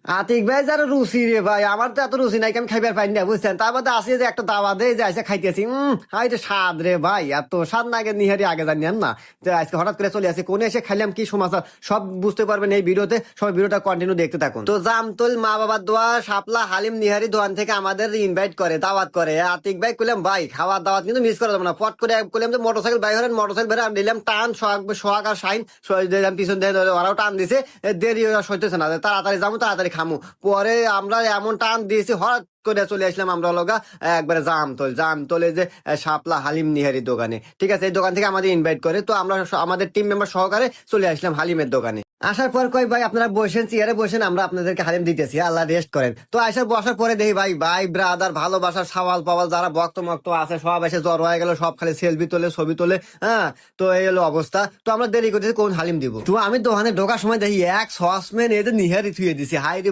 আতিক ভাই যারা রুচি রে ভাই, আমার তো এত রুচি নাই, আমি খাইবার পাই না বুঝছেন। তার মধ্যে আসি যে একটা দাওয়া দেয় যে আইসে খাইতেছি, হাই রে স্বাদ রে ভাই, এত স্বাদ না আগে নিহারি আগে জানিয়েন না। তো আজকে হঠাৎ করে চলে আসি, কোনে এসে খাইলাম কি সমাচার সব বুঝতে পারবেন এই ভিডিওতে, সবাই ভিডিওটা কন্টিনিউ দেখতে থাকুন। তো জামতল মা বাবার দোয়া শাপলা হালিম নিহারি দোকান থেকে আমাদের ইনভাইট করে, দাওয়াত করে। আতিক ভাই কইলাম ভাই খাওয়ার দাওয়াত কিন্তু মিস করা যাবে না। পট করে কইলাম যে মোটরসাইকেল বাইরে হলেন, মোটরসাইকেল বেড়ে নিলাম টান, সোহাগ আর শাইন দিলাম পিছন দিয়ে, ওরাও টান দিছে। দেরি সইতেছে না, তাড়াতাড়ি যাবো তাড়াতাড়ি খামু। পরে আমরা এমন টান দিয়েছি হঠাৎ করে চলে আসলাম আমরা লগা একবারে জামতলে যে শাপলা হালিম নিহারি দোকানে। ঠিক আছে, এই দোকান থেকে আমাদের ইনভাইট করে, তো আমরা আমাদের টিম মেম্বার সহকারে চলে আসলাম হালিমের দোকানে। আসার পর কই ভাই আপনারা বসেন, চেয়ারে বসেন, আমরা আপনাদেরকে হালিম দিতেছি, আল্লাহ রেস্ট করেন। তো আসার বসার পরে দেখি ভাই ভাই ব্রাদার ভালোবাসার সওয়াল পাওয়াল যারা ভক্ত মক্ত আছে সব এসে জ্বর হয়ে গেল, সব খালি সেলফি তোলে ছবি তোলে। হ্যাঁ, তো এই হলো অবস্থা। তো আমরা দেরি করতেছি কোন হালিম দিব। তো আমি দোকানে ঢোকার সময় দেখি এক সসম্যান এদের নিহারি থুয়ে দিছি, হাই রে